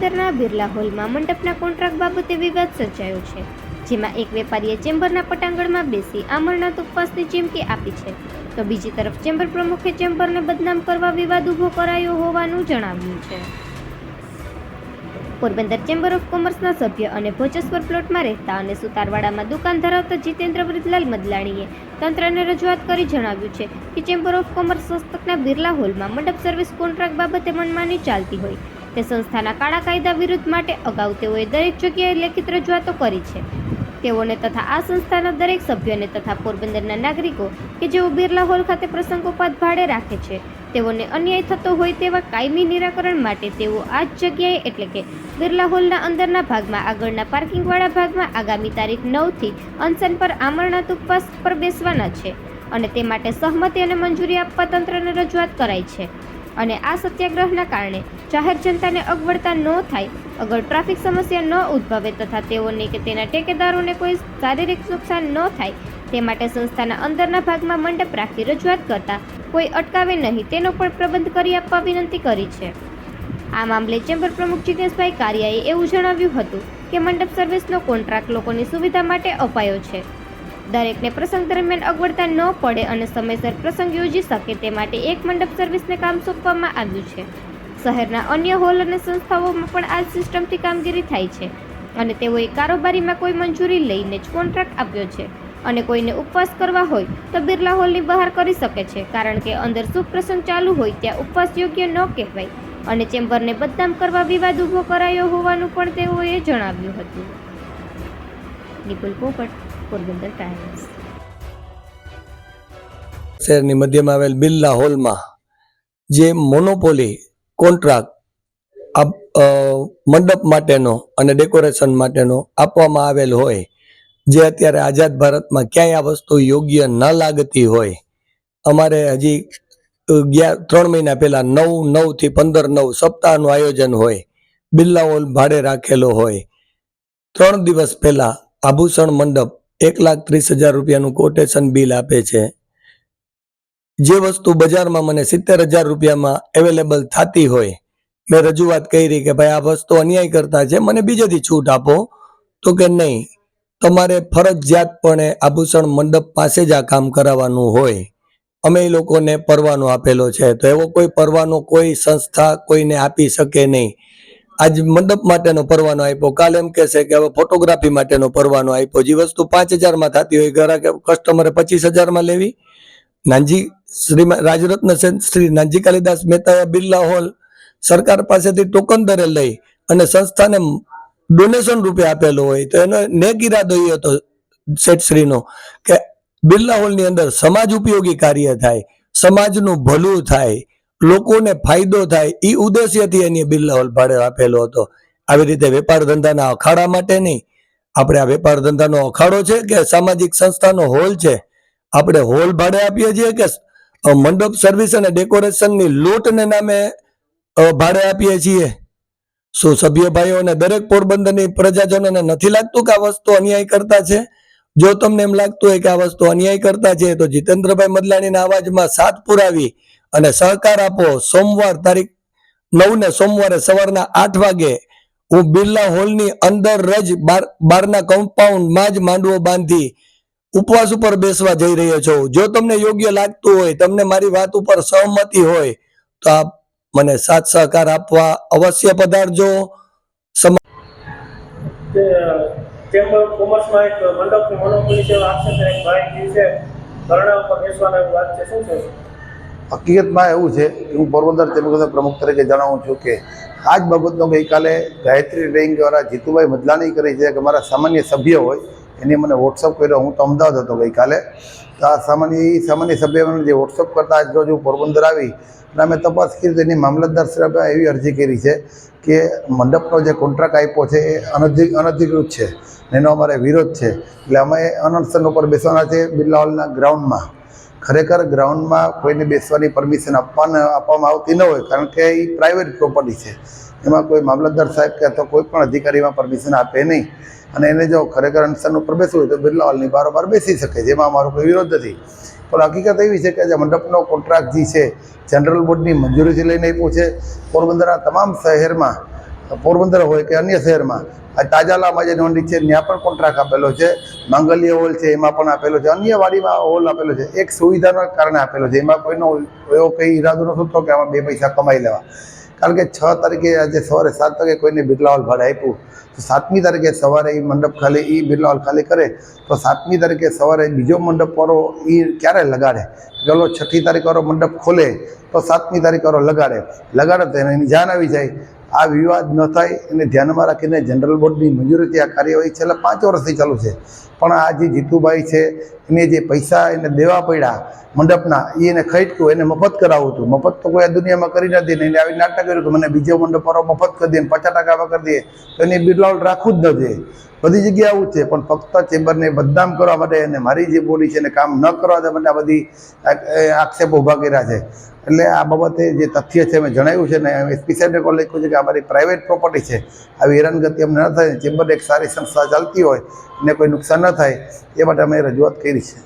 પોરબંદરના બિરલા હોલમાં મંડપના કોન્ટ્રાક્ટ બાબતે વિવાદ સર્જાયો છે, જેમાં એક વેપારીએ ચેમ્બરના પટાંગણમાં બેસી આમરનાથ ઉપવાસની ચીમકી આપી છે, તો બીજી તરફ ચેમ્બર પ્રમુખે ચેમ્બરને બદનામ કરવા વિવાદ ઊભો કરાયો હોવાનું જણાવ્યું છે. પોરબંદર ચેમ્બર ઓફ કોમર્સના સભ્ય અને ભોજેશ્વર પ્લોટમાં રહેતા અને સુતારવાડામાં દુકાન ધરાવતા જીતેન્દ્ર વ્રજલાલ મદલાણીએ તંત્રને રજૂઆત કરી જણાવ્યું છે કે ચેમ્બર ઓફ કોમર્સ હસ્તકના બિરલા હોલમાં મંડપ સર્વિસ કોન્ટ્રાક્ટ બાબતે મનમાની ચાલતી હોય તે સંસ્થાના કાળા કાયદા વિરુદ્ધ માટે અગાઉ તેઓએ દરેક જગ્યાએ લેખિત રજૂઆતો કરી છે. તેઓને તથા આ સંસ્થાના દરેક સભ્યોને તથા પોરબંદરના નાગરિકો કે જેઓ બિરલા હોલ ખાતે પ્રસંગોપાત ભાડે રાખે છે તેઓને અન્યાય થતો હોય તેવા કાયમી નિરાકરણ માટે તેઓ આ જ જગ્યાએ એટલે કે બિરલા હોલના અંદરના ભાગમાં આગળના પાર્કિંગવાળા ભાગમાં આગામી તારીખ 9થી અનશન પર આમરનાથ ઉપવાસ પર બેસવાના છે અને તે માટે સહમતિ અને મંજૂરી આપવા તંત્રને રજૂઆત કરાઈ છે અને આ સત્યાગ્રહના કારણે જાહેર જનતાને અગવડતા ન થાય, અગર ટ્રાફિક સમસ્યા ન ઉદ્ભવે તથા તેઓને કે તેના ટેકેદારોને કોઈ શારીરિક નુકસાન ન થાય તે માટે સંસ્થાના અંદરના ભાગમાં મંડપ રાખી રજૂઆત કરતા કોઈ અટકાવે નહીં તેનો પણ પ્રબંધ કરી આપવા વિનંતી કરી છે. આ મામલે ચેમ્બર પ્રમુખ જિગ્નેશભાઈ કારિયાએ એવું જણાવ્યું હતું કે મંડપ સર્વિસનો કોન્ટ્રાક્ટ લોકોની સુવિધા માટે અપાયો છે. દરેકને પ્રસંગ દરમિયાન અગવડતા ન પડે અને સમયસર પ્રસંગ યોજી શકે તે માટે એક મંડપ સર્વિસને કામ સોંપવામાં આવ્યું છે. શહેરના અન્ય હોલ અને સંસ્થાઓમાં પણ આ સિસ્ટમથી કામગીરી થાય છે અને તેઓએ કારોબારીમાં કોઈ મંજૂરી લઈને જ કોન્ટ્રાક્ટ આપ્યો છે અને કોઈને ઉપવાસ કરવા હોય તો બિરલા હોલની બહાર કરી શકે છે, કારણ કે અંદર શુભ પ્રસંગ ચાલુ હોય ત્યાં ઉપવાસ યોગ્ય ન કહેવાય અને ચેમ્બરને બદનામ કરવા વિવાદ ઊભો કરાયો હોવાનું પણ તેઓએ જણાવ્યું હતું. નિપુલ પોપટ, પોરબંદર ટાઈમ્સ. શહેરની મધ્યમાં આવેલ બિરલા હોલમાં જે મોનોપોલી કોન્ટ્રાક્ટ મંડપ માટેનો અને ડેકોરેશન માટેનો આપવામાં આવેલ હોય, જે અત્યારે આઝાદ ભારતમાં ક્યાંય આ વસ્તુ યોગ્ય ન લાગતી હોય, અમારે હજી 3 મહિના પહેલા 9/9 થી 15/9 સપ્તાહનું આયોજન હોય, બિરલા હોલ ભાડે રાખેલો હોય, 3 દિવસ પહેલા આભૂષણ મંડપ 1,30,000 રૂપિયાનું કોટેશન બિલ આપે છે. જે વસ્તુ બજારમાં મને 70,000 રૂપિયામાં અવેલેબલ થતી હોય, મેં રજૂઆત કરી કે ભાઈ આ વસ્તુ અન્યાય કરતા છે, મને બીજેથી છૂટ આપો, તો કે નહીં, તમારે ફરજિયાતપણે આભૂષણ મંડપ પાસે જ આ કામ કરાવવાનું હોય. અમે એ લોકોને પરવાનો આપેલો છે, તો એવો કોઈ પરવાનો કોઈ સંસ્થા કોઈને આપી શકે નહીં. આજ મંડપ માટેનો પરવાનો આપ્યો, કાલે એમ કહેશે કે હવે ફોટોગ્રાફી માટેનો પરવાનો આપ્યો. જે વસ્તુ 5,000માં થતી હોય ગ્રાહક કસ્ટમરે 25,000માં લેવી. શ્રી રાજરત્ન શ્રી નાનજી કાલિદાસ મહેતાએ બિરલા હોલ સરકાર પાસેથી ટોકન દરે લઈ અને સંસ્થાને ડોનેશન રૂપે આપેલો હોય, તો એનો નેક ઇરાદો એ હતો શેઠશ્રીનો કે બિરલા હોલની અંદર સમાજ ઉપયોગી કાર્ય થાય, સમાજનું ભલું થાય, લોકોને ફાયદો થાય, એ ઉદ્દેશ્યથી એની બિરલા હોલ ભાડે આપેલો હતો. આવી રીતે વેપાર ધંધાના અખાડા માટે નહીં. આપણે આ વેપાર ધંધાનો અખાડો છે કે સામાજિક સંસ્થાનો હોલ છે? આપણે હોલ ભાડે આપીએ છીએ કે મંડપ સર્વિસ અને ડેકોરેશનની લૂંટને નામે ભાડે આપીએ છીએ? શું સભ્ય ભાઈઓ અને દરેક પોરબંદરની પ્રજાજનોને નથી લાગતું કે આ વસ્તુ અન્યાય કરતા છે? જો તમને એમ લાગતું હોય કે આ વસ્તુ અન્યાય કરતા છે, તો જીતેન્દ્રભાઈ મદલાણીના અવાજમાં સાથ પુરાવી અને સહકાર આપો. સોમવાર તારીખ 9 સોમવારે સવારના 8 વાગે હું બિરલા હોલની અંદર જ બારના કમ્પાઉન્ડમાં જ માંડવો બાંધી ઉપવાસ ઉપર બેસવા જઈ રહ્યો છું. જો તમને યોગ્ય લાગતું હોય, તમને મારી વાત ઉપર સહમતિ હોય, તો આપ મને સાથ સહકાર આપવા અવશ્ય પધારજો. ચેમ્બર ઓફ કોમર્સમાં એક મંડપની મોનોપોલી સેવા આપશે છે, એક ભાઈ છે ધરણા ઉપર બેસવાના એવી વાત છે, શું છે? હકીકતમાં એવું છે કે હું પોરબંદર ચેમ્બરના પ્રમુખ તરીકે જણાવું છું કે આ જ બાબતનો ગઈકાલે ગાયત્રી રેંગ દ્વારા જીતુભાઈ મદલાણી કરી છે કે મારા સામાન્ય સભ્ય હોય એને મને વોટ્સઅપ કર્યો. હું તો અમદાવાદ હતો ગઈકાલે, તો આ સામાન્ય સભ્યોને જે વોટ્સઅપ કરતા આજ રોજ હું પોરબંદર આવી અને અમે તપાસ કરી તો એની મામલતદાર સાહેબે એવી અરજી કરી છે કે મંડપનો જે કોન્ટ્રાક્ટ આપ્યો છે એ અનધિકૃત છે, એનો અમારે વિરોધ છે. એટલે અમે અનશન ઉપર બેસવાના છે બિરલા હોલના ગ્રાઉન્ડમાં. ખરેખર ગ્રાઉન્ડમાં કોઈને બેસવાની પરમિશન આપવામાં આવતી ન હોય, કારણ કે એ પ્રાઇવેટ પ્રોપર્ટી છે. એમાં કોઈ મામલતદાર સાહેબ કે અથવા કોઈ પણ અધિકારીમાં પરમિશન આપે નહીં. અને એને જો ખરેખર અનશન ઉપર બેસવું હોય તો બિરલા હોલની બારોબાર બેસી શકે, જેમાં અમારો કોઈ વિરોધ નથી. પણ હકીકત એવી છે કે જે મંડપનો કોન્ટ્રાક્ટ જે છે જનરલ બોર્ડની મંજૂરીથી લઈને આપ્યું છે. પોરબંદરના તમામ શહેરમાં પોરબંદર હોય કે અન્ય શહેરમાં આ તાજાલામાં જે નોંધી છે ત્યાં પણ કોન્ટ્રાક્ટ આપેલો છે, માંગલ્ય હોલ છે એમાં પણ આપેલો છે, અન્ય વાડીમાં હોલ આપેલો છે. એક સુવિધાના કારણે આપેલો છે, એમાં કોઈનો એવો કંઈ ઈરાદો નહોતો થતો કે આમાં 2 પૈસા કમાઈ લેવા. કારણ કે 6 તારીખે આજે સવારે 7 વાગે કોઈને બિરલા હોલ ભાડે આપ્યું, તો 7મી તારીખે સવારે એ મંડપ ખાલી એ બિરલા હોલ ખાલી કરે તો 7મી તારીખે સવારે બીજો મંડપવાળો એ ક્યારે લગાડે? પેલો 6ઠી તારીખવાળો મંડપ ખોલે તો 7મી તારીખવાળો લગાડે તો એની જાન આવી જાય. આ વિવાદ ન થાય એને ધ્યાનમાં રાખીને જનરલ બોર્ડની મંજૂરીથી આ કાર્યવાહી છેલ્લા 5 વર્ષથી ચાલુ છે. પણ આ જે જીતુભાઈ છે એને જે પૈસા એને દેવા પડ્યા મંડપના એ એને ખરીદતું, એને મફત કરાવવું હતું. મફત તો કોઈ આ દુનિયામાં કરી નથી ને એને આવી નાટક કર્યું કે મને બીજો મંડપવાળો મફત કરી દે, 50% કરી દે, તો એને બિરલા હોલ રાખવું જ ન જોઈએ. બધી જગ્યાએ આવું જ છે, પણ ફક્ત ચેમ્બરને બદનામ કરવા માટે અને મારી જે બોડી છે એને કામ ન કરવા માટે આ બધી આક્ષેપો ઊભા કર્યા છે. એટલે આ બાબતે જે તથ્ય છે મેં જણાવ્યું છે ને એસપી સાહેબને કોલ લખ્યું છે કે અમારી પ્રાઇવેટ પ્રોપર્ટી છે, આવી હેરાનગતિ અમને ન થાય, ચેમ્બર એક સારી સંસ્થા ચાલતી હોય એને કોઈ નુકસાન ન થાય એ માટે અમે રજૂઆત કરી છે.